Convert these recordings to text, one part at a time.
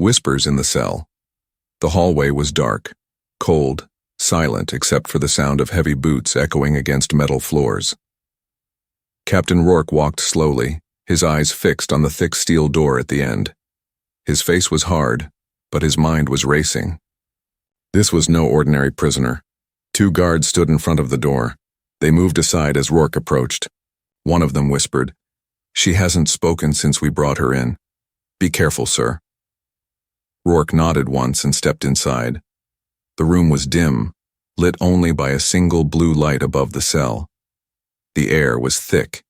Whispers in the cell. The hallway was dark, cold, silent except for the sound of heavy boots echoing against metal floors. Captain Rourke walked slowly, his eyes fixed on the thick steel door at the end. His face was hard, but his mind was racing. This was no ordinary prisoner. 2 guards stood in front of the door. They moved aside as Rourke approached. One of them whispered, "She hasn't spoken since we brought her in. Be careful, sir." Rourke nodded once and stepped inside. The room was dim, lit only by a single blue light above the cell. The air was thick.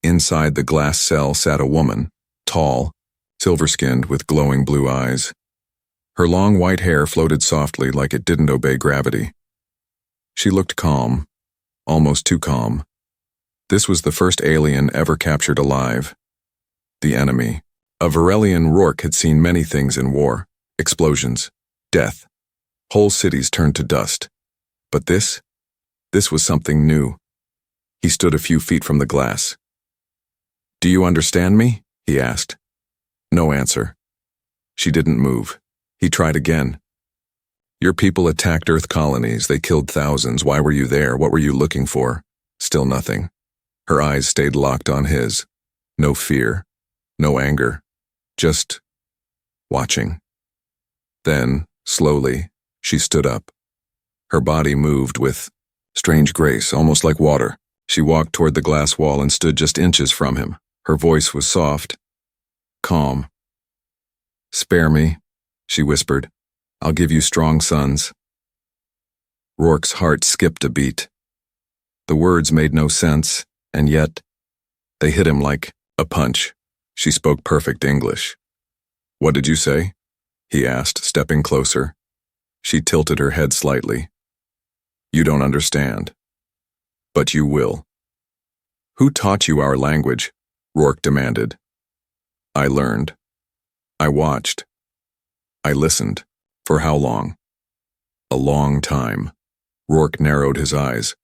Inside the glass cell sat a woman, tall, silver-skinned with glowing blue eyes. Her long white hair floated softly like it didn't obey gravity. She looked calm, almost too calm. This was the first alien ever captured alive. The enemy. A Varelian. Rourke had seen many things in war: explosions, death. Whole cities turned to dust. But this was something new. He stood a few feet from the glass. "Do you understand me?" he asked. No answer. She didn't move. He tried again. "Your people attacked Earth colonies. They killed thousands. Why were you there? What were you looking for?" Still nothing. Her eyes stayed locked on his. No fear, no anger, just watching. Then, slowly, she stood up. Her body moved with strange grace, almost like water. She walked toward the glass wall and stood just inches from him. Her voice was soft, calm. "Spare me," she whispered. "I'll give you strong sons." Rourke's heart skipped a beat. The words made no sense, and yet they hit him like a punch. She spoke perfect English. "What did you say?" he asked, stepping closer. She tilted her head slightly. "You don't understand. But you will." "Who taught you our language?" Rourke demanded. "I learned. I watched. I listened. For how long?" "A long time." Rourke narrowed his eyes.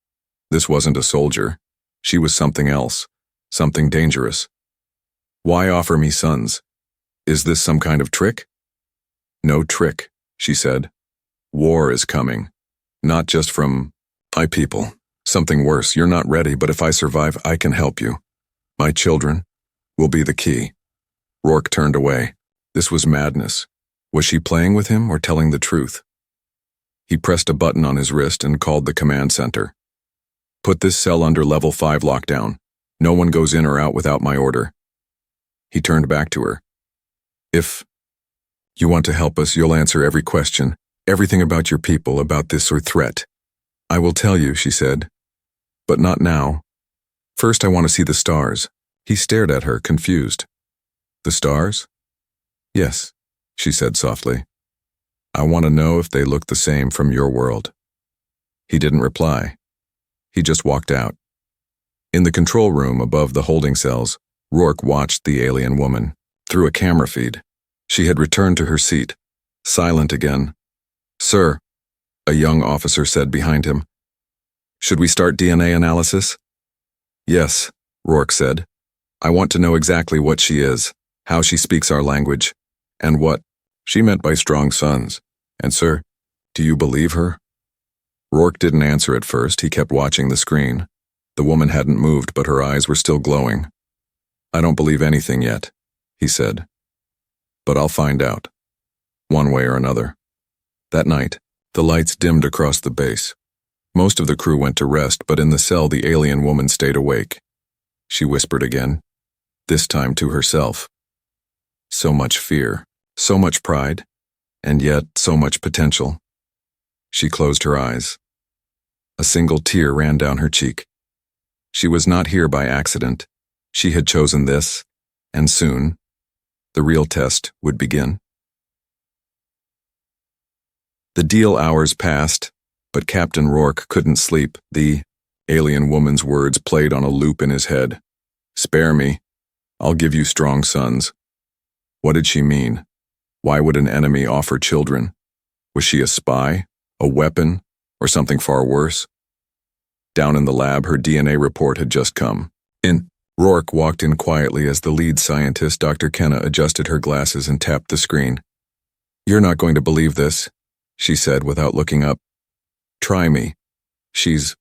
This wasn't a soldier. She was something else, something dangerous. "Why offer me sons? Is this some kind of trick?" "No trick," she said. "War is coming. Not just from my people. Something worse. You're not ready, but if I survive, I can help you. My children will be the key." Rourke turned away. This was madness. Was she playing with him or telling the truth? He pressed a button on his wrist and called the command center. "Put this cell under level 5 lockdown. No one goes in or out without my order." He turned back to her. "If you want to help us, you'll answer every question, everything about your people, about this or threat." "I will tell you," she said. "But not now. First, I want to see the stars." He stared at her, confused. "The stars?" "Yes," she said softly. "I want to know if they look the same from your world." He didn't reply. He just walked out. In the control room above the holding cells, Rourke watched the alien woman through a camera feed. She had returned to her seat, silent again. "Sir," a young officer said behind him. "Should we start DNA analysis?" "Yes," Rourke said. "I want to know exactly what she is, how she speaks our language, and what she meant by strong sons. And sir, do you believe her?" Rourke didn't answer at first. He kept watching the screen. The woman hadn't moved, but her eyes were still glowing. "I don't believe anything yet," he said. "But I'll find out, one way or another." That night, the lights dimmed across the base. Most of the crew went to rest, but in the cell the alien woman stayed awake. She whispered again, this time to herself. So much fear, so much pride, and yet so much potential. She closed her eyes. A single tear ran down her cheek. She was not here by accident. She had chosen this, and soon, the real test would begin. The deal hours passed, but Captain Rourke couldn't sleep. The alien woman's words played on a loop in his head. "Spare me. I'll give you strong sons." What did she mean? Why would an enemy offer children? Was she a spy, a weapon, or something far worse? Down in the lab, her DNA report had just come. Rourke walked in quietly as the lead scientist, Dr. Kenna, adjusted her glasses and tapped the screen. You're not going to believe this, she said without looking up. Try me. She's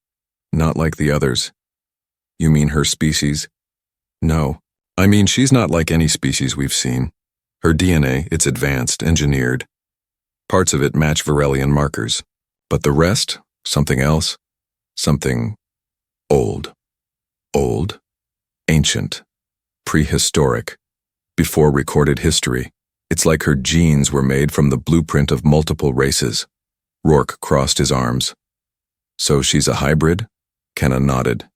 not like the others. You mean her species? No. I mean, she's not like any species we've seen. Her DNA, it's advanced, engineered. Parts of it match Varelian markers. But the rest, something else. Something old. Old, ancient, prehistoric, before recorded history. It's like her genes were made from the blueprint of multiple races. Rourke crossed his arms. So she's a hybrid? Kenna nodded.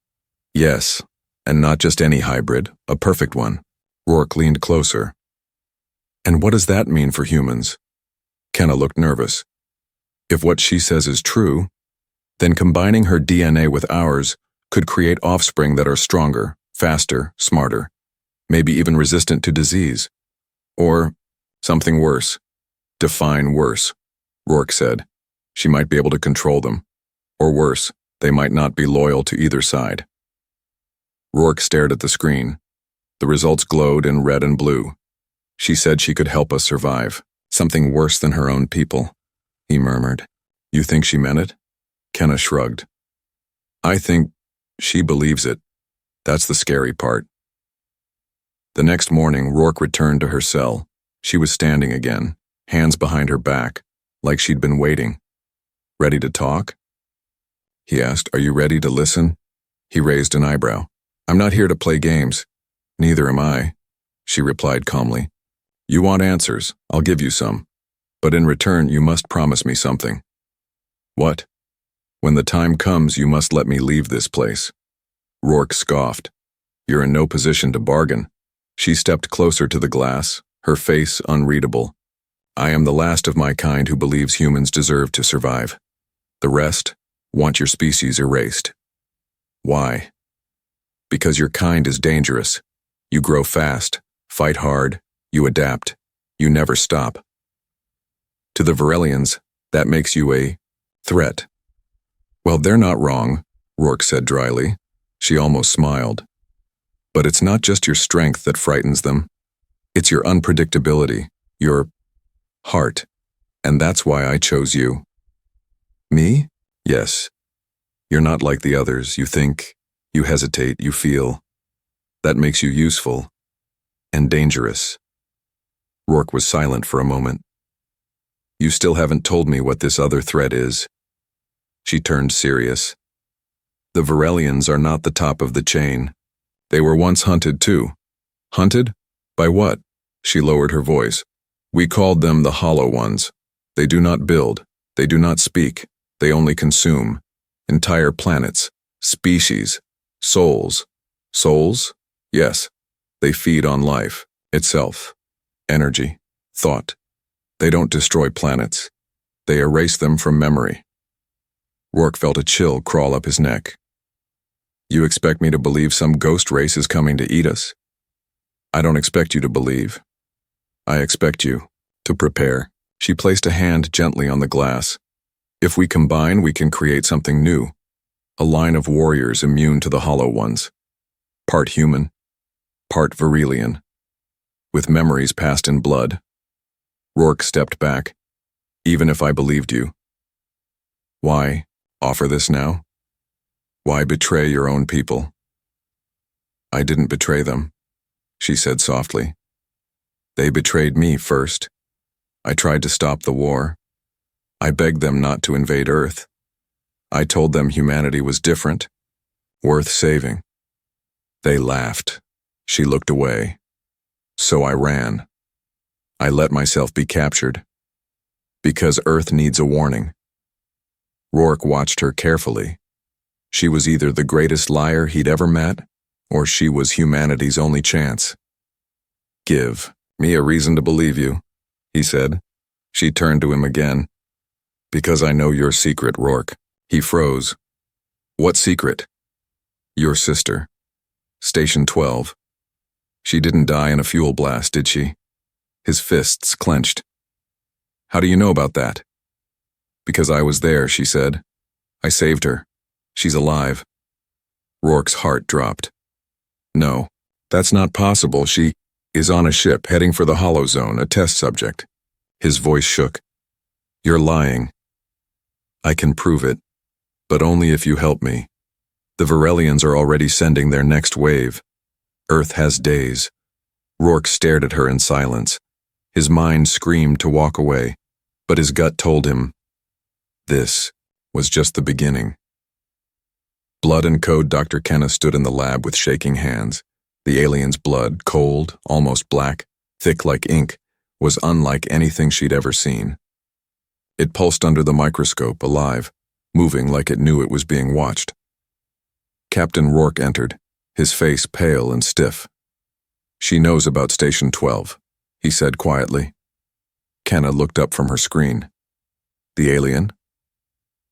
Yes, and not just any hybrid, a perfect one. Rourke leaned closer. And what does that mean for humans? Kenna looked nervous. If what she says is true, then combining her DNA with ours could create offspring that are stronger, faster, smarter, maybe even resistant to disease. Or something worse. Define worse, Rourke said. She might be able to control them. Or worse, they might not be loyal to either side. Rourke stared at the screen. The results glowed in red and blue. She said she could help us survive. Something worse than her own people, he murmured. You think she meant it? Kenna shrugged. I think she believes it. That's the scary part. The next morning, Rourke returned to her cell. She was standing again, hands behind her back, like she'd been waiting. Ready to talk? He asked, Are you ready to listen? He raised an eyebrow. I'm not here to play games. Neither am I, she replied calmly. You want answers, I'll give you some. But in return, you must promise me something. What? When the time comes, you must let me leave this place. Rourke scoffed. You're in no position to bargain. She stepped closer to the glass, her face unreadable. I am the last of my kind who believes humans deserve to survive. The rest want your species erased. Why? Because your kind is dangerous. You grow fast, fight hard, you adapt, you never stop. To the Varelians, that makes you a threat. Well, they're not wrong, Rourke said dryly. She almost smiled. But it's not just your strength that frightens them. It's your unpredictability, your heart. And that's why I chose you. Me? Yes. You're not like the others. You think, you hesitate, you feel. That makes you useful and dangerous. Rourke was silent for a moment. You still haven't told me what this other threat is. She turned serious. The Varelians are not the top of the chain. They were once hunted too. Hunted? By what? She lowered her voice. We called them the Hollow Ones. They do not build. They do not speak. They only consume. Entire planets. Species. Souls. Souls? Yes. They feed on life. Itself. Energy. Thought. They don't destroy planets. They erase them from memory. Rourke felt a chill crawl up his neck. You expect me to believe some ghost race is coming to eat us? I don't expect you to believe. I expect you to prepare. She placed a hand gently on the glass. If we combine, we can create something new. A line of warriors immune to the Hollow Ones. Part human, part Varelian. With memories passed in blood. Rourke stepped back. Even if I believed you. Why offer this now? Why betray your own people? I didn't betray them, she said softly. They betrayed me first. I tried to stop the war. I begged them not to invade Earth. I told them humanity was different, worth saving. They laughed. She looked away. So I ran. I let myself be captured. Because Earth needs a warning. Rourke watched her carefully. She was either the greatest liar he'd ever met, or she was humanity's only chance. Give me a reason to believe you, he said. She turned to him again. Because I know your secret, Rourke. He froze. What secret? Your sister. Station 12. She didn't die in a fuel blast, did she? His fists clenched. How do you know about that? Because I was there, she said. I saved her. She's alive. Rourke's heart dropped. No, that's not possible. She is on a ship heading for the Hollow Zone, a test subject. His voice shook. You're lying. I can prove it, but only if you help me. The Varelians are already sending their next wave. Earth has days. Rourke stared at her in silence. His mind screamed to walk away, but his gut told him this was just the beginning. Blood and Code Dr. Kenna stood in the lab with shaking hands. The alien's blood, cold, almost black, thick like ink, was unlike anything she'd ever seen. It pulsed under the microscope, alive, moving like it knew it was being watched. Captain Rourke entered, his face pale and stiff. She knows about Station 12, he said quietly. Kenna looked up from her screen. The alien?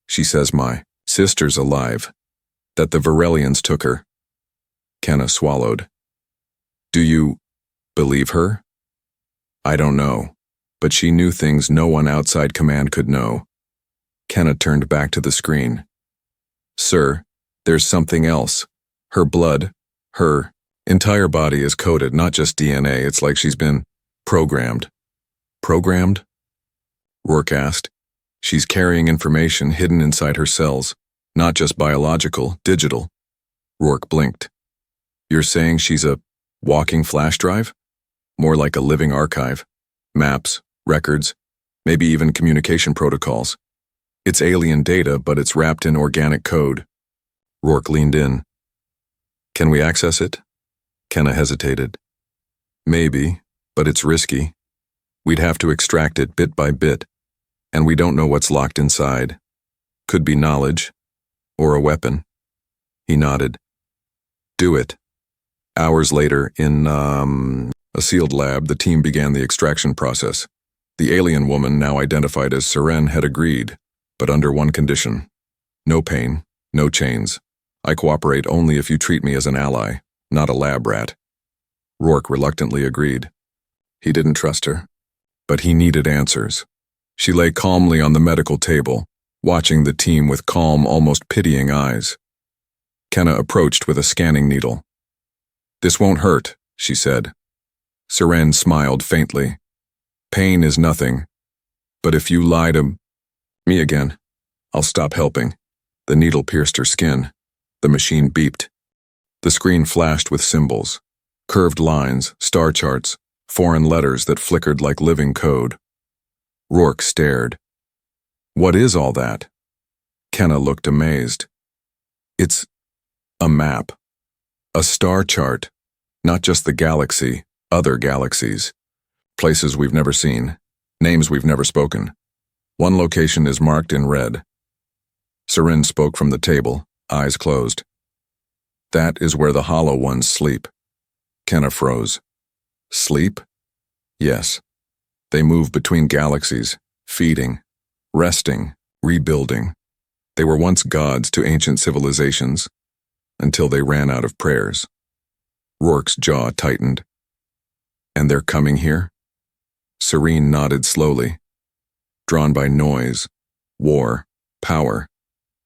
She says my sister's alive, that the Varelians took her. Kenna swallowed. Do you believe her? I don't know, but she knew things no one outside command could know. Kenna turned back to the screen. Sir, there's something else. Her blood, her entire body is coded, not just DNA. It's like she's been programmed. Programmed? Rourke asked. She's carrying information hidden inside her cells, not just biological, digital. Rourke blinked. You're saying she's a walking flash drive? More like a living archive. Maps, records, maybe even communication protocols. It's alien data, but it's wrapped in organic code. Rourke leaned in. Can we access it? Kenna hesitated. Maybe, but it's risky. We'd have to extract it bit by bit, and we don't know what's locked inside. Could be knowledge, or a weapon. He nodded. Do it. Hours later, in, a sealed lab, the team began the extraction process. The alien woman, now identified as Seren, had agreed, but under one condition. No pain, no chains. I cooperate only if you treat me as an ally, not a lab rat. Rourke reluctantly agreed. He didn't trust her, but he needed answers. She lay calmly on the medical table, watching the team with calm, almost pitying eyes. Kenna approached with a scanning needle. This won't hurt, she said. Seren smiled faintly. Pain is nothing, but if you lie to me again, I'll stop helping. The needle pierced her skin. The machine beeped. The screen flashed with symbols, curved lines, star charts, foreign letters that flickered like living code. Rourke stared. What is all that? Kenna looked amazed. It's a map. A star chart. Not just the galaxy, other galaxies. Places we've never seen. Names we've never spoken. One location is marked in red. Seren spoke from the table, eyes closed. That is where the Hollow Ones sleep. Kenna froze. Sleep? Yes. They move between galaxies, feeding, resting, rebuilding. They were once gods to ancient civilizations, until they ran out of prayers. Rourke's jaw tightened. And they're coming here? Serene nodded slowly. Drawn by noise, war, power.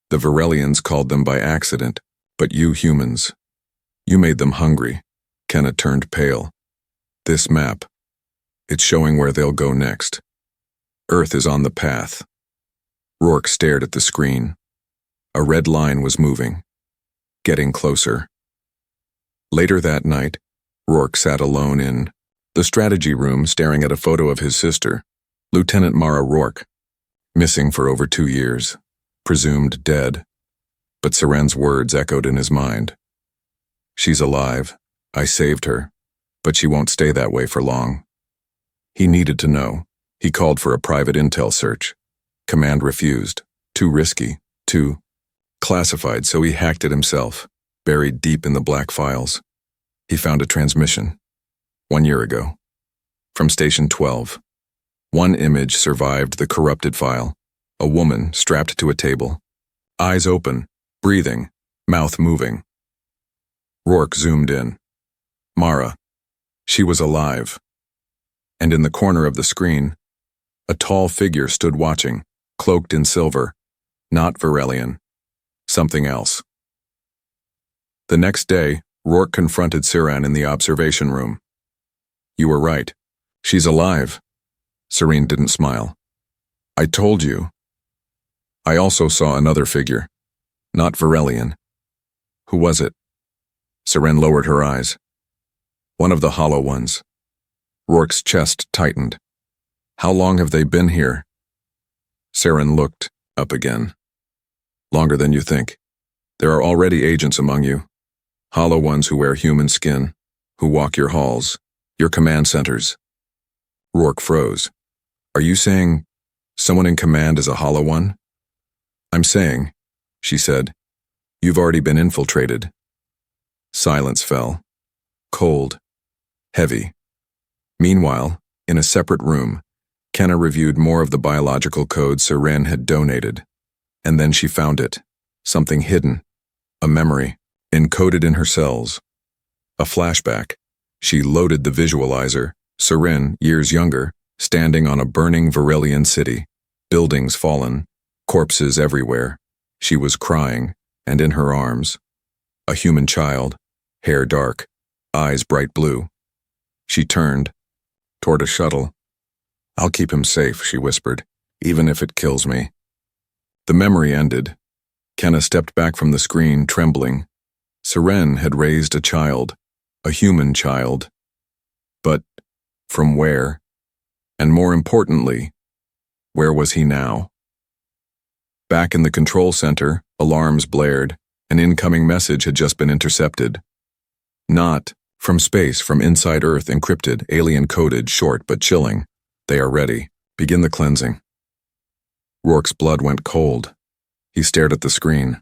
The Varelians called them by accident, but you humans, you made them hungry. Kenna turned pale. This map, it's showing where they'll go next. Earth is on the path. Rourke stared at the screen. A red line was moving, getting closer. Later that night, Rourke sat alone in the strategy room staring at a photo of his sister, Lieutenant Mara Rourke, missing for over 2 years, presumed dead. But Seren's words echoed in his mind. She's alive. I saved her, but she won't stay that way for long. He needed to know. He called for a private intel search. Command refused. Too risky. Too classified, so he hacked it himself, buried deep in the black files. He found a transmission. 1 year ago. From Station 12. One image survived the corrupted file. A woman strapped to a table. Eyes open, breathing, mouth moving. Rourke zoomed in. Mara. She was alive. And in the corner of the screen, a tall figure stood watching, cloaked in silver. Not Varelian. Something else. The next day, Rourke confronted Seren in the observation room. You were right. She's alive. Serene didn't smile. I told you. I also saw another figure. Not Varelian. Who was it? Serene lowered her eyes. One of the hollow ones. Rourke's chest tightened. How long have they been here? Serene looked up again. Longer than you think. There are already agents among you. Hollow ones who wear human skin, who walk your halls, your command centers. Rourke froze. Are you saying someone in command is a hollow one? I'm saying, she said, you've already been infiltrated. Silence fell. Cold. Heavy. Meanwhile, in a separate room, Kenna reviewed more of the biological code Serene had donated. And then she found it. Something hidden. A memory. Encoded in her cells. A flashback. She loaded the visualizer, Serene, years younger, standing on a burning Varelian city. Buildings fallen. Corpses everywhere. She was crying, and in her arms. A human child. Hair dark. Eyes bright blue. She turned. Toward a shuttle. I'll keep him safe, she whispered, even if it kills me. The memory ended. Kenna stepped back from the screen, trembling. Serene had raised a child, a human child. But from where? And more importantly, where was he now? Back in the control center, alarms blared. An incoming message had just been intercepted. Not from space, from inside Earth, encrypted, alien-coded, short but chilling. They are ready. Begin the cleansing. Rourke's blood went cold. He stared at the screen.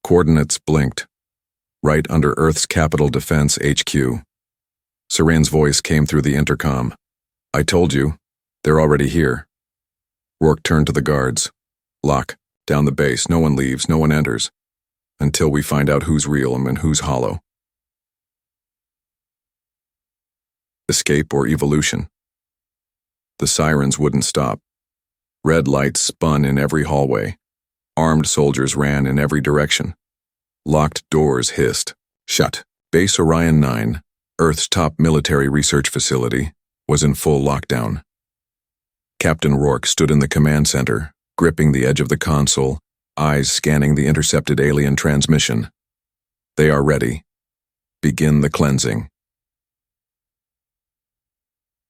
Coordinates blinked. Right under Earth's Capital Defense HQ. Serene's voice came through the intercom. I told you. They're already here. Rourke turned to the guards. Lock. Down the base. No one leaves. No one enters. Until we find out who's real and who's hollow. Escape or evolution. The sirens wouldn't stop. Red lights spun in every hallway. Armed soldiers ran in every direction. Locked doors hissed. Shut. Base Orion 9, Earth's top military research facility, was in full lockdown. Captain Rourke stood in the command center, gripping the edge of the console, eyes scanning the intercepted alien transmission. They are ready. Begin the cleansing.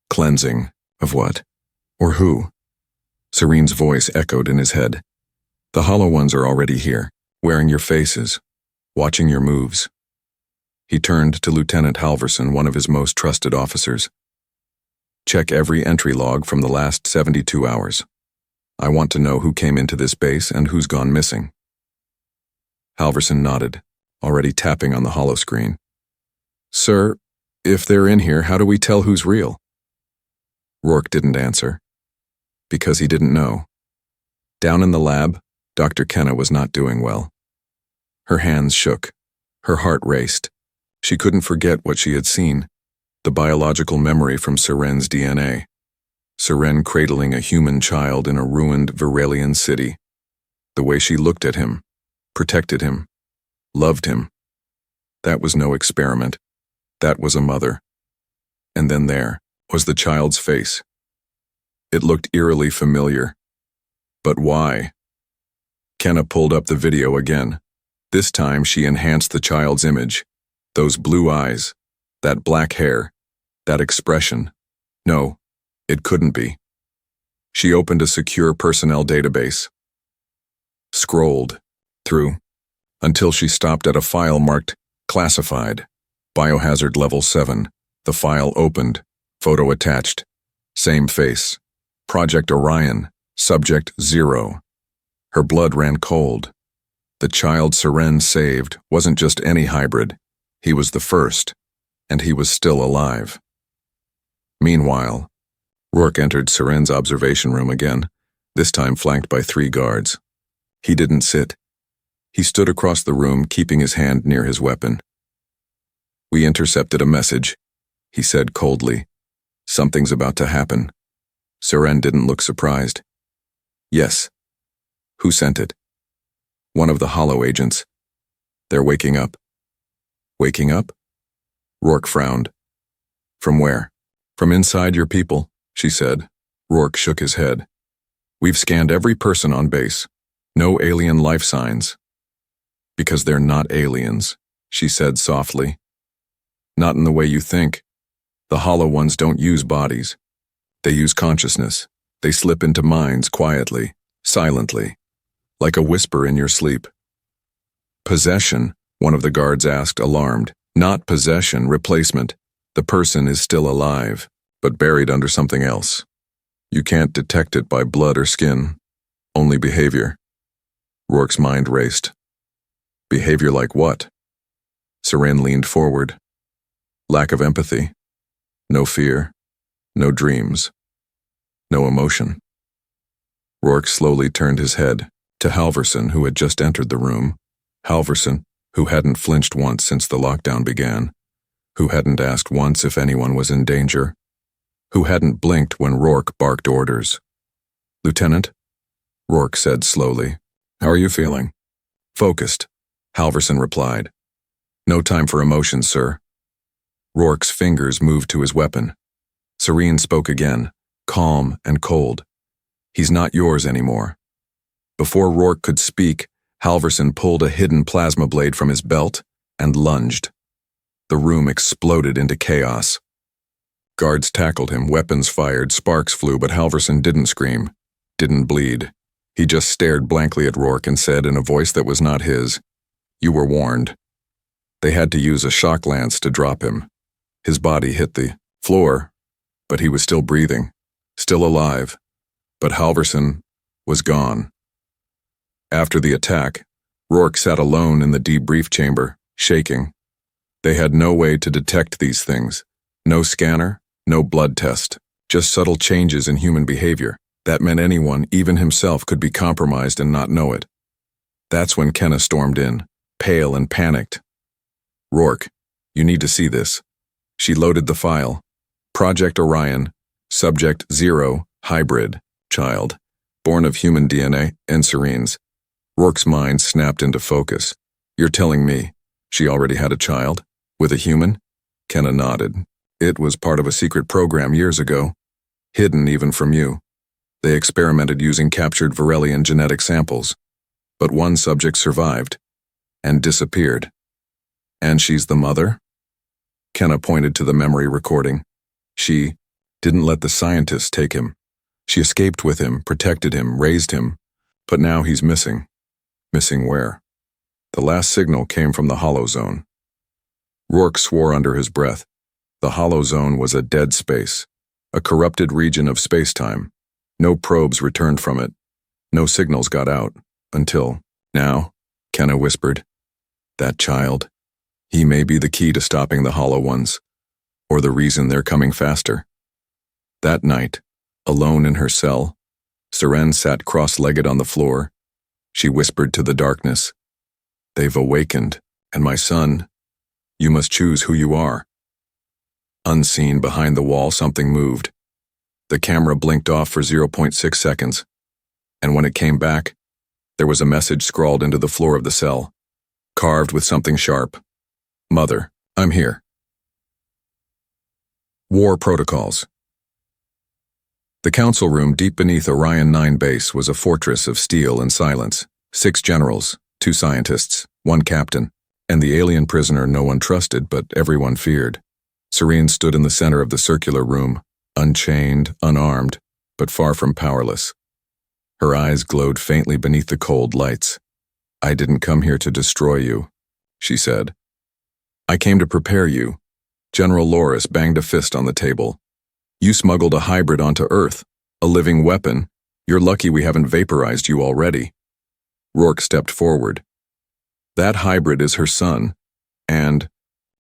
Cleansing of what? Or who? Serene's voice echoed in his head. The hollow ones are already here, wearing your faces, watching your moves. He turned to Lieutenant Halverson, one of his most trusted officers. Check every entry log from the last 72 hours. I want to know who came into this base and who's gone missing. Halverson nodded, already tapping on the hollow screen. Sir, if they're in here, how do we tell who's real? Rourke didn't answer. Because he didn't know. Down in the lab, Dr. Kenna was not doing well. Her hands shook. Her heart raced. She couldn't forget what she had seen. The biological memory from Serene's DNA. Serene cradling a human child in a ruined Varelian city. The way she looked at him, protected him, loved him. That was no experiment. That was a mother. And then there was the child's face. It looked eerily familiar. But why? Kenna pulled up the video again. This time she enhanced the child's image. Those blue eyes, that black hair, that expression. No, it couldn't be. She opened a secure personnel database. Scrolled through until she stopped at a file marked Classified, Biohazard Level 7. The file opened, photo attached. Same face. Project Orion, Subject 0. Her blood ran cold. The child Serene saved wasn't just any hybrid. He was the first, and he was still alive. Meanwhile, Rourke entered Serene's observation room again, this time flanked by 3 guards. He didn't sit. He stood across the room, keeping his hand near his weapon. We intercepted a message, he said coldly. Something's about to happen. Serene didn't look surprised. Yes. Who sent it? One of the hollow agents. They're waking up. Waking up? Rourke frowned. From where? From inside your people, she said, Rourke shook his head. We've scanned every person on base. No alien life signs. Because they're not aliens, she said softly. Not in the way you think. The hollow ones don't use bodies. They use consciousness. They slip into minds quietly, silently, like a whisper in your sleep. Possession, one of the guards asked, alarmed. Not possession, replacement. The person is still alive, but buried under something else. You can't detect it by blood or skin, only behavior. Rourke's mind raced. Behavior like what? Seren leaned forward. Lack of empathy. No fear. No dreams. No emotion. Rourke slowly turned his head to Halverson, who had just entered the room. Halverson, who hadn't flinched once since the lockdown began, who hadn't asked once if anyone was in danger, who hadn't blinked when Rourke barked orders. Lieutenant, Rourke said slowly. How are you feeling? Focused, Halverson replied. No time for emotions, sir. Rourke's fingers moved to his weapon. Serene spoke again, calm and cold. He's not yours anymore. Before Rourke could speak, Halverson pulled a hidden plasma blade from his belt and lunged. The room exploded into chaos. Guards tackled him, weapons fired, sparks flew, but Halverson didn't scream, didn't bleed. He just stared blankly at Rourke and said in a voice that was not his, You were warned. They had to use a shock lance to drop him. His body hit the floor, but he was still breathing, still alive. But Halverson was gone. After the attack, Rourke sat alone in the debrief chamber, shaking. They had no way to detect these things. No scanner, no blood test, just subtle changes in human behavior. That meant anyone, even himself, could be compromised and not know it. That's when Kenna stormed in, pale and panicked. Rourke, you need to see this. She loaded the file. Project Orion, Subject 0, Hybrid, Child, born of human DNA and Serene's. Rourke's mind snapped into focus. You're telling me she already had a child? With a human? Kenna nodded. It was part of a secret program years ago, hidden even from you. They experimented using captured Varelian genetic samples, but one subject survived and disappeared. And she's the mother? Kenna pointed to the memory recording. She didn't let the scientists take him. She escaped with him, protected him, raised him, but now he's missing. Missing where? The last signal came from the Hollow Zone. Rourke swore under his breath. The Hollow Zone was a dead space, a corrupted region of space-time. No probes returned from it. No signals got out, until now, Kenna whispered. That child, he may be the key to stopping the Hollow Ones, or the reason they're coming faster. That night, alone in her cell, Seren sat cross-legged on the floor. She whispered to the darkness, They've awakened, and my son, you must choose who you are. Unseen behind the wall, something moved. The camera blinked off for 0.6 seconds, and when it came back, there was a message scrawled into the floor of the cell, carved with something sharp. Mother, I'm here. War Protocols. The council room deep beneath Orion 9 base was a fortress of steel and silence. 6 generals, 2 scientists, 1 captain, and the alien prisoner no one trusted but everyone feared. Serene stood in the center of the circular room, unchained, unarmed, but far from powerless. Her eyes glowed faintly beneath the cold lights. I didn't come here to destroy you, she said. I came to prepare you. General Loris banged a fist on the table. You smuggled a hybrid onto Earth, a living weapon. You're lucky we haven't vaporized you already. Rourke stepped forward. That hybrid is her son, and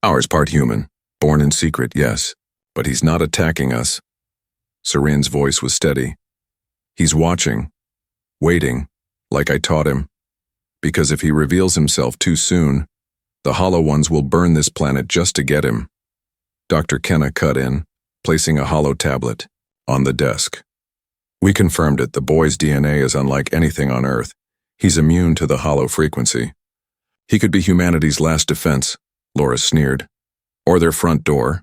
ours part human, born in secret, yes, but he's not attacking us. Serene's voice was steady. He's watching, waiting, like I taught him. Because if he reveals himself too soon, the Hollow Ones will burn this planet just to get him. Dr. Kenna cut in, placing a hollow tablet on the desk. We confirmed it. The boy's DNA is unlike anything on Earth. He's immune to the hollow frequency. He could be humanity's last defense, Laura sneered. Or their front door.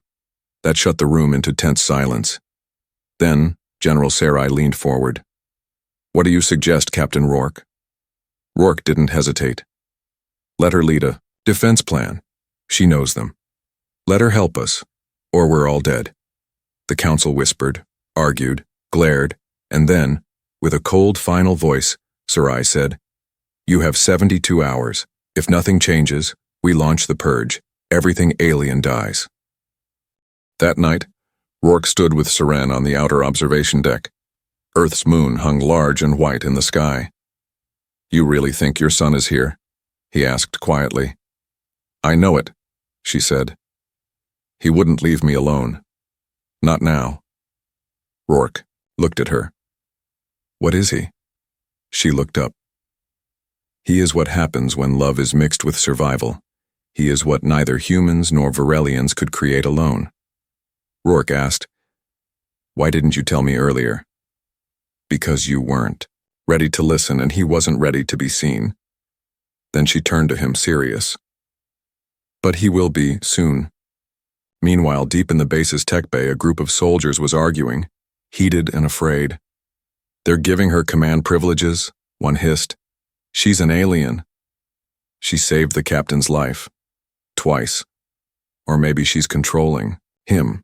That shut the room into tense silence. Then, General Sarai leaned forward. What do you suggest, Captain Rourke? Rourke didn't hesitate. Let her lead a defense plan. She knows them. Let her help us, or we're all dead. The council whispered, argued, glared, and then, with a cold final voice, Sarai said, You have 72 hours. If nothing changes, we launch the purge. Everything alien dies. That night, Rourke stood with Seren on the outer observation deck. Earth's moon hung large and white in the sky. You really think your son is here? He asked quietly. I know it, she said. He wouldn't leave me alone. Not now. Rourke looked at her. What is he? She looked up. He is what happens when love is mixed with survival. He is what neither humans nor Varelians could create alone. Rourke asked, Why didn't you tell me earlier? Because you weren't ready to listen and he wasn't ready to be seen. Then she turned to him serious. But he will be, soon. Meanwhile, deep in the base's tech bay, a group of soldiers was arguing, heated and afraid. They're giving her command privileges, one hissed. She's an alien. She saved the captain's life. Twice. Or maybe she's controlling him.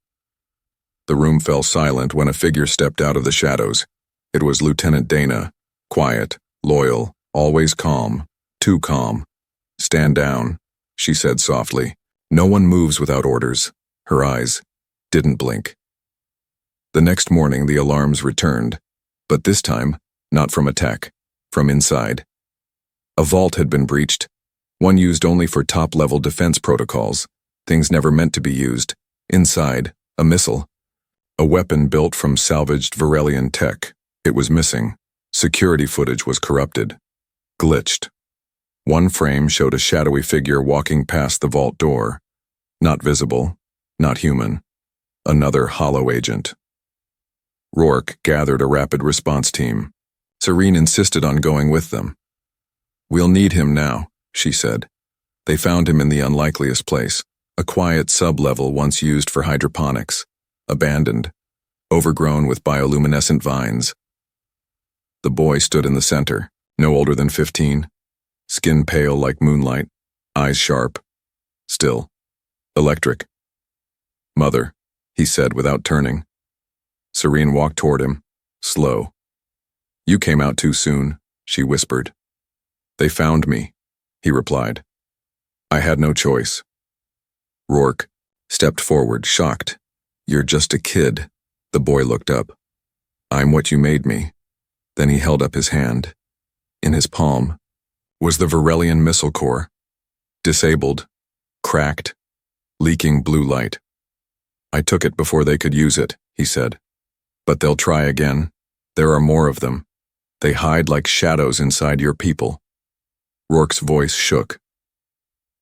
The room fell silent when a figure stepped out of the shadows. It was Lieutenant Dana, quiet, loyal, always calm, too calm. Stand down, she said softly. No one moves without orders. Her eyes didn't blink. The next morning the alarms returned, but this time not from attack, from inside. A vault had been breached, one used only for top-level defense protocols, things never meant to be used. Inside, a missile. A weapon built from salvaged Varelian tech. It was missing. Security footage was corrupted. Glitched. One frame showed a shadowy figure walking past the vault door. Not visible, not human. Another hollow agent. Rourke gathered a rapid response team. Serene insisted on going with them. We'll need him now, she said. They found him in the unlikeliest place, a quiet sub-level once used for hydroponics, abandoned, overgrown with bioluminescent vines. The boy stood in the center, no older than 15, skin pale like moonlight, eyes sharp, still, electric. Mother, he said without turning. Serene walked toward him, slow. You came out too soon, she whispered. They found me, he replied. I had no choice. Rourke stepped forward, shocked. You're just a kid. The boy looked up. I'm what you made me. Then he held up his hand. In his palm was the Varelian missile core. Disabled, cracked, leaking blue light. I took it before they could use it, he said. But they'll try again. There are more of them. They hide like shadows inside your people. Rourke's voice shook.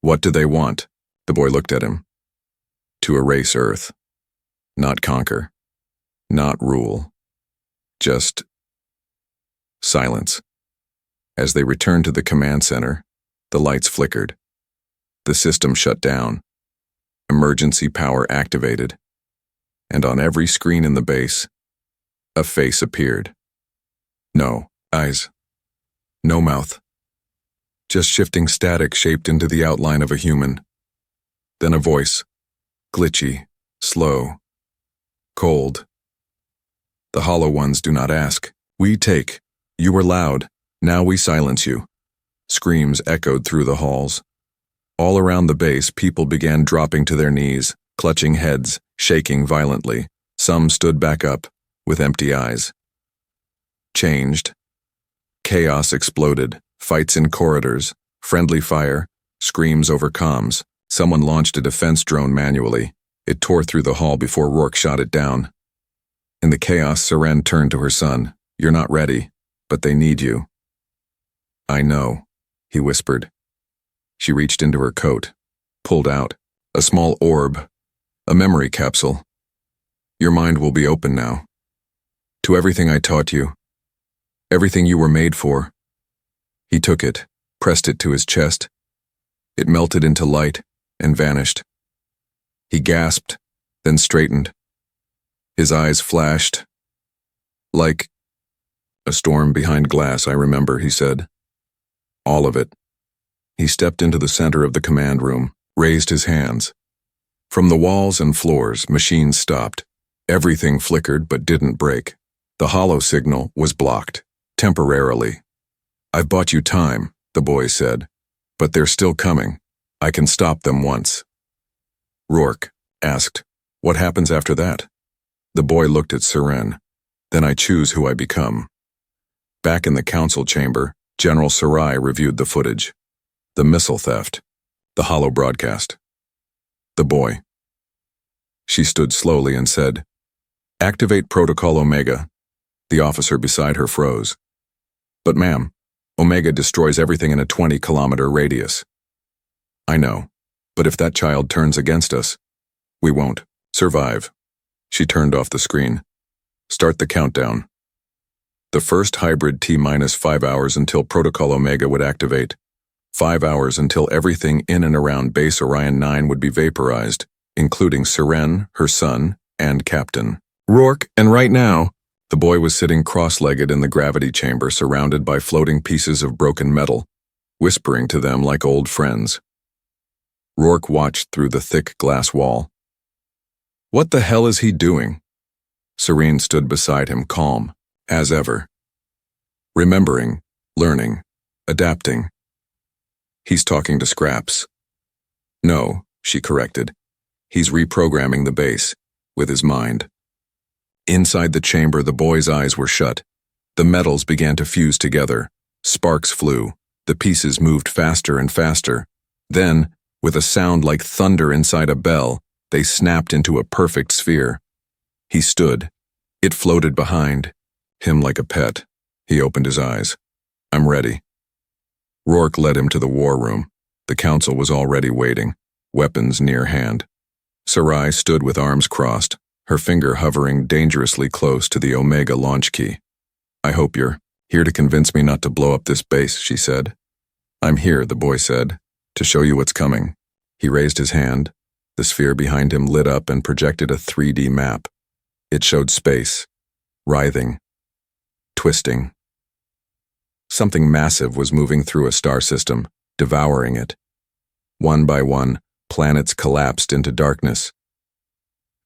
What do they want? The boy looked at him. To erase Earth. Not conquer. Not rule. Just silence. As they returned to the command center, the lights flickered. The system shut down. Emergency power activated. And on every screen in the base, a face appeared. No eyes. No mouth. Just shifting static shaped into the outline of a human. Then a voice. Glitchy. Slow. Cold. The hollow ones do not ask. We take. You were loud. Now we silence you. Screams echoed through the halls. All around the base, people began dropping to their knees, clutching heads, shaking violently. Some stood back up, with empty eyes. Changed. Chaos exploded. Fights in corridors. Friendly fire. Screams over comms. Someone launched a defense drone manually. It tore through the hall before Rourke shot it down. In the chaos, Seren turned to her son. You're not ready, but they need you. I know, he whispered. She reached into her coat, pulled out a small orb, a memory capsule. Your mind will be open now. To everything I taught you. Everything you were made for. He took it, pressed it to his chest. It melted into light and vanished. He gasped, then straightened. His eyes flashed. Like a storm behind glass, I remember, he said. All of it. He stepped into the center of the command room, raised his hands. From the walls and floors, machines stopped. Everything flickered but didn't break. The hollow signal was blocked, temporarily. I've bought you time, the boy said, but they're still coming. I can stop them once. Rourke asked, what happens after that? The boy looked at Seren. Then I choose who I become. Back in the council chamber, General Sarai reviewed the footage. The missile theft. The hollow broadcast. The boy. She stood slowly and said, activate Protocol Omega. The officer beside her froze. But ma'am, Omega destroys everything in a 20-kilometer radius. I know, but if that child turns against us, we won't survive. She turned off the screen. Start the countdown. The first hybrid T-5 hours until Protocol Omega would activate. 5 hours until everything in and around Base Orion 9 would be vaporized, including Seren, her son, and Captain Rourke. And right now, the boy was sitting cross-legged in the gravity chamber surrounded by floating pieces of broken metal, whispering to them like old friends. Rourke watched through the thick glass wall. What the hell is he doing? Serene stood beside him, calm, as ever. Remembering, learning, adapting. He's talking to Scraps. No, she corrected. He's reprogramming the base, with his mind. Inside the chamber, the boy's eyes were shut. The metals began to fuse together. Sparks flew. The pieces moved faster and faster. Then, with a sound like thunder inside a bell, they snapped into a perfect sphere. He stood. It floated behind him like a pet. He opened his eyes. I'm ready. Rourke led him to the war room. The council was already waiting, weapons near hand. Sarai stood with arms crossed, her finger hovering dangerously close to the Omega launch key. I hope you're here to convince me not to blow up this base, she said. I'm here, the boy said, to show you what's coming. He raised his hand. The sphere behind him lit up and projected a 3D map. It showed space, writhing, twisting. Something massive was moving through a star system, devouring it. One by one, planets collapsed into darkness.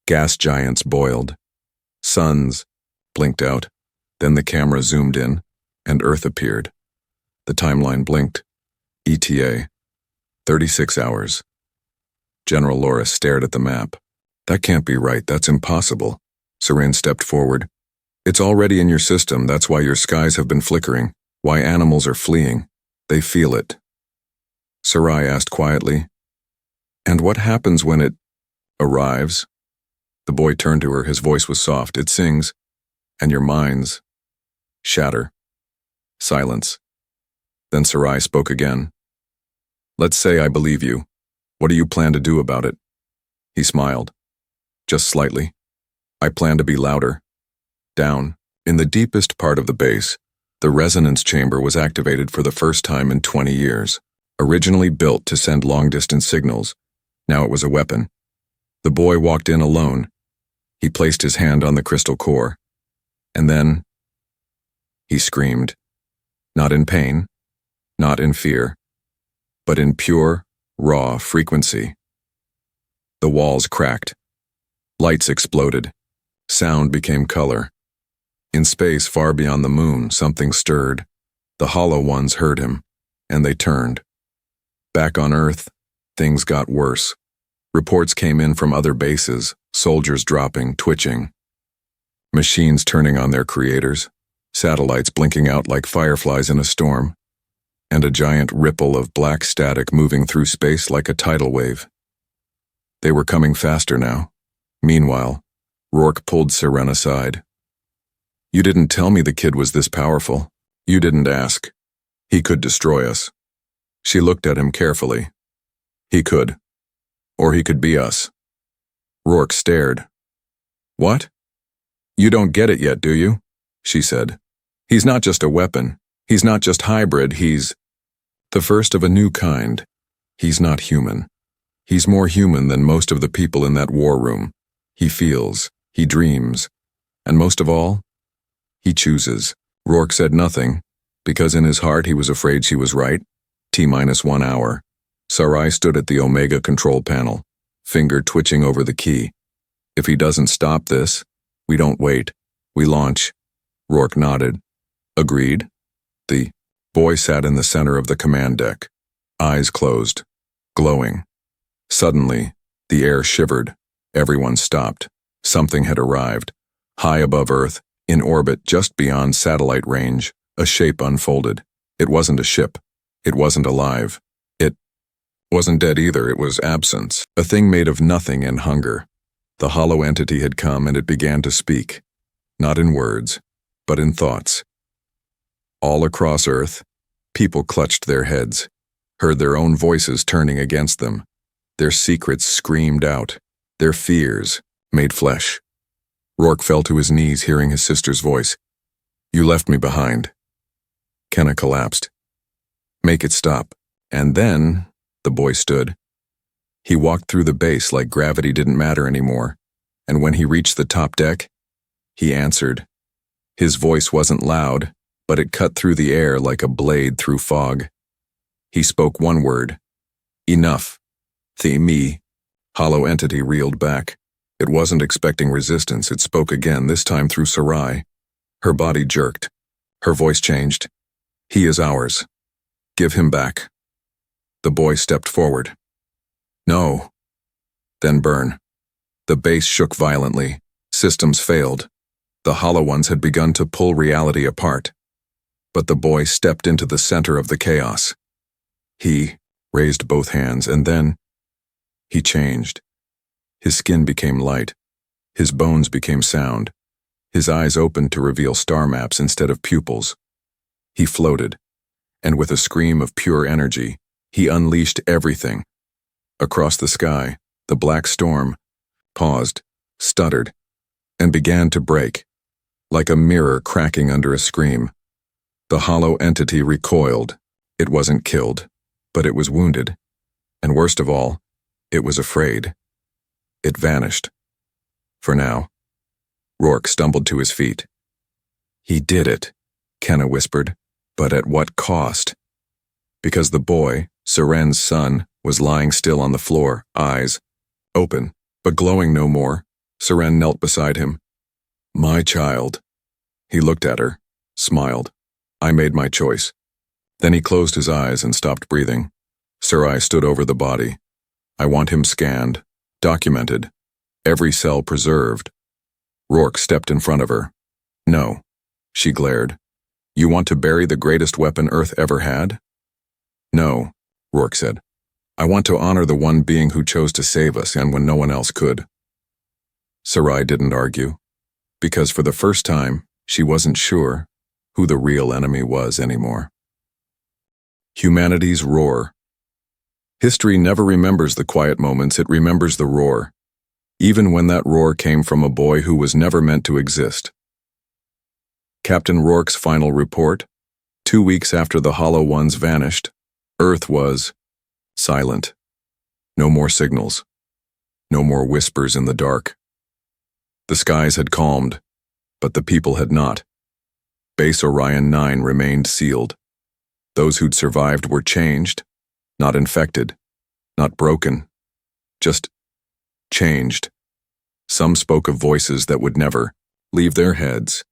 Gas giants boiled. Suns blinked out. Then the camera zoomed in, and Earth appeared. The timeline blinked. ETA. 36 hours. General Laura stared at the map. That can't be right, that's impossible. Seren stepped forward. It's already in your system, that's why your skies have been flickering. Why animals are fleeing. They feel it. Sarai asked quietly. And what happens when it arrives? The boy turned to her, his voice was soft. It sings, and your minds shatter. Silence. Then Sarai spoke again. Let's say I believe you. What do you plan to do about it? He smiled. Just slightly. I plan to be louder. Down, in the deepest part of the base, the resonance chamber was activated for the first time in 20 years. Originally built to send long-distance signals, now it was a weapon. The boy walked in alone. He placed his hand on the crystal core. And then, he screamed. Not in pain, not in fear, but in pure, raw frequency. The walls cracked. Lights exploded. Sound became color. In space far beyond the moon, something stirred. The hollow ones heard him, and they turned. Back on Earth, things got worse. Reports came in from other bases, soldiers dropping, twitching. Machines turning on their creators, satellites blinking out like fireflies in a storm, and a giant ripple of black static moving through space like a tidal wave. They were coming faster now. Meanwhile, Rourke pulled Seren aside. You didn't tell me the kid was this powerful. You didn't ask. He could destroy us. She looked at him carefully. He could. Or he could be us. Rourke stared. What? You don't get it yet, do you? She said. He's not just a weapon. He's not just hybrid. He's the first of a new kind. He's not human. He's more human than most of the people in that war room. He feels. He dreams. And most of all, He chooses. Rourke said nothing, because in his heart he was afraid she was right. T-1 hour. Sarai stood at the Omega control panel, finger twitching over the key. If he doesn't stop this, we don't wait. We launch. Rourke nodded. Agreed. The boy sat in the center of the command deck, eyes closed, glowing. Suddenly, the air shivered. Everyone stopped. Something had arrived. High above Earth, in orbit just beyond satellite range, a shape unfolded. It wasn't a ship. It wasn't alive. It wasn't dead either. It was absence, a thing made of nothing and hunger. The hollow entity had come and it began to speak, not in words, but in thoughts. All across Earth, people clutched their heads, heard their own voices turning against them. Their secrets screamed out, their fears made flesh. Rourke fell to his knees hearing his sister's voice. You left me behind. Kenna collapsed. Make it stop. And then, the boy stood. He walked through the base like gravity didn't matter anymore, and when he reached the top deck, he answered. His voice wasn't loud, but it cut through the air like a blade through fog. He spoke one word. Enough. Me. Hollow entity reeled back. It wasn't expecting resistance. It spoke again, this time through Sarai. Her body jerked. Her voice changed. He is ours. Give him back. The boy stepped forward. No. Then burn. The base shook violently. Systems failed. The hollow ones had begun to pull reality apart. But the boy stepped into the center of the chaos. He raised both hands, and then he changed. His skin became light. His bones became sound. His eyes opened to reveal star maps instead of pupils. He floated, and with a scream of pure energy, he unleashed everything. Across the sky, the black storm paused, stuttered, and began to break, like a mirror cracking under a scream. The hollow entity recoiled. It wasn't killed, but it was wounded. And worst of all, it was afraid. It vanished. For now. Rourke stumbled to his feet. He did it, Kenna whispered, but at what cost? Because the boy, Seren's son, was lying still on the floor, eyes open, but glowing no more. Seren knelt beside him. My child. He looked at her, smiled. I made my choice. Then he closed his eyes and stopped breathing. Sarai stood over the body. I want him scanned, documented, every cell preserved. Rourke stepped in front of her. No, she glared. You want to bury the greatest weapon Earth ever had? No, Rourke said. I want to honor the one being who chose to save us and when no one else could. Sarai didn't argue, because for the first time, she wasn't sure who the real enemy was anymore. Humanity's roar. History never remembers the quiet moments, it remembers the roar, even when that roar came from a boy who was never meant to exist. Captain Rourke's final report. 2 weeks after the Hollow Ones vanished, Earth was silent. No more signals. No more whispers in the dark. The skies had calmed, but the people had not. Base Orion 9 remained sealed. Those who'd survived were changed, not infected, not broken, just changed. Some spoke of voices that would never leave their heads.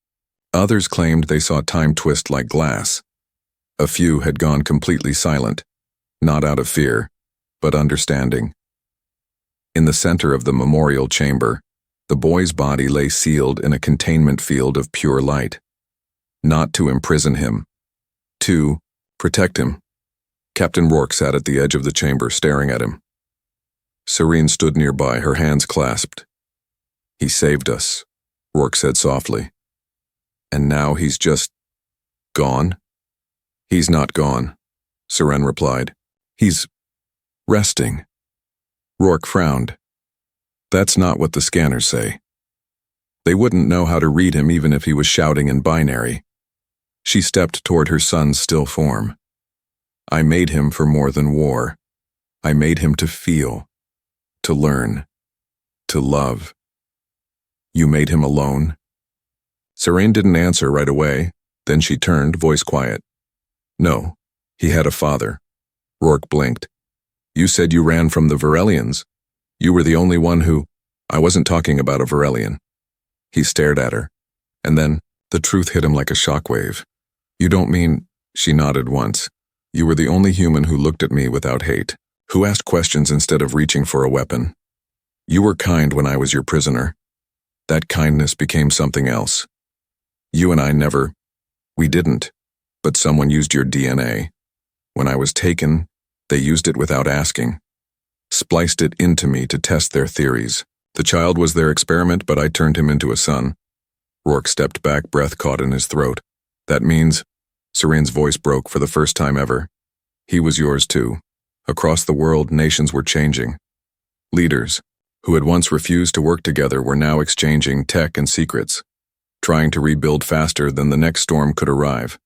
Others claimed they saw time twist like glass. A few had gone completely silent, not out of fear, but understanding. In the center of the memorial chamber, the boy's body lay sealed in a containment field of pure light. Not to imprison him, to protect him. Captain Rourke sat at the edge of the chamber staring at him. Serene stood nearby, her hands clasped. He saved us, Rourke said softly. And now he's just gone? He's not gone, Seren replied. He's resting. Rourke frowned. That's not what the scanners say. They wouldn't know how to read him even if he was shouting in binary. She stepped toward her son's still form. I made him for more than war. I made him to feel, to learn, to love. You made him alone? Serene didn't answer right away. Then she turned, voice quiet. No, he had a father. Rourke blinked. You said you ran from the Varelians. You were the only one who... I wasn't talking about a Varelian. He stared at her. And then, the truth hit him like a shockwave. You don't mean... She nodded once. You were the only human who looked at me without hate, who asked questions instead of reaching for a weapon. You were kind when I was your prisoner. That kindness became something else. You and I never... We didn't. But someone used your DNA. When I was taken, they used it without asking. Spliced it into me to test their theories. The child was their experiment, but I turned him into a son. Rourke stepped back, breath caught in his throat. That means... Serene's voice broke for the first time ever. He was yours too. Across the world, nations were changing. Leaders, who had once refused to work together, were now exchanging tech and secrets, trying to rebuild faster than the next storm could arrive.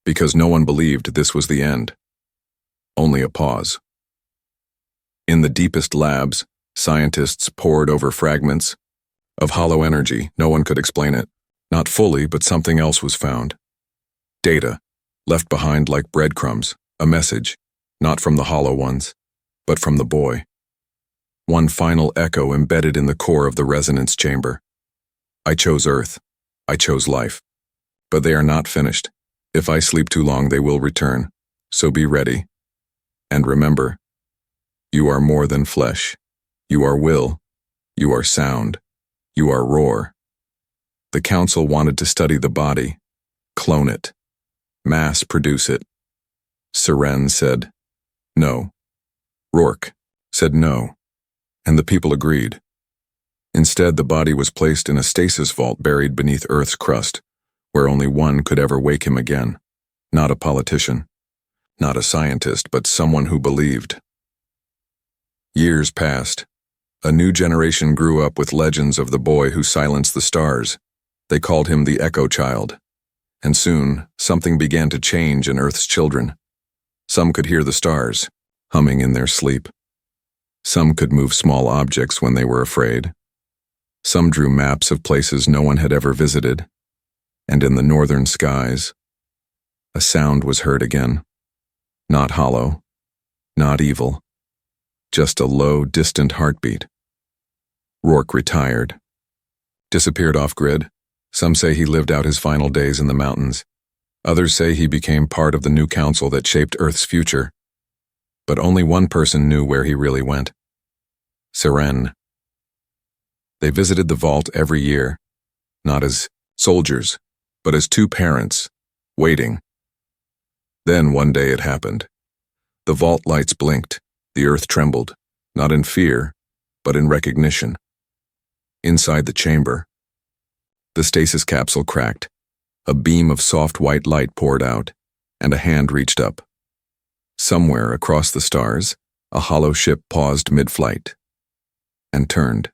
Because no one believed this was the end. Only a pause. In the deepest labs, scientists pored over fragments of hollow energy. No one could explain it. Not fully, but something else was found. Data, left behind like breadcrumbs, a message, not from the hollow ones, but from the boy. One final echo embedded in the core of the resonance chamber. I chose Earth. I chose life. But they are not finished. If I sleep too long, they will return. So be ready. And remember, you are more than flesh. You are will. You are sound. You are roar. The council wanted to study the body, clone it, mass produce it. Seren said, no. Rourke said no, and the people agreed. Instead, the body was placed in a stasis vault buried beneath Earth's crust, where only one could ever wake him again. Not a politician, not a scientist, but someone who believed. Years passed. A new generation grew up with legends of the boy who silenced the stars. They called him the Echo Child. And soon, something began to change in Earth's children. Some could hear the stars, humming in their sleep. Some could move small objects when they were afraid. Some drew maps of places no one had ever visited. And in the northern skies, a sound was heard again. Not hollow, not evil, just a low, distant heartbeat. Rourke retired. Disappeared off-grid. Some say he lived out his final days in the mountains. Others say he became part of the new council that shaped Earth's future. But only one person knew where he really went. Seren. They visited the vault every year, not as soldiers, but as two parents, waiting. Then one day it happened. The vault lights blinked, the earth trembled, not in fear, but in recognition. Inside the chamber, the stasis capsule cracked. A beam of soft white light poured out, and a hand reached up. Somewhere across the stars, a hollow ship paused mid-flight and turned.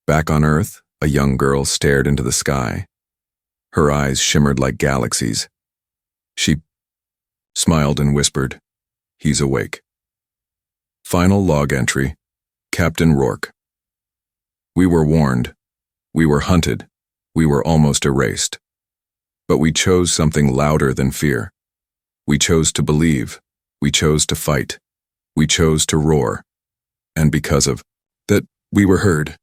Back on Earth, a young girl stared into the sky. Her eyes shimmered like galaxies. She smiled and whispered, "He's awake." Final log entry, Captain Rourke. We were warned. We were hunted. We were almost erased. But we chose something louder than fear. We chose to believe. We chose to fight. We chose to roar. And because of that, we were heard.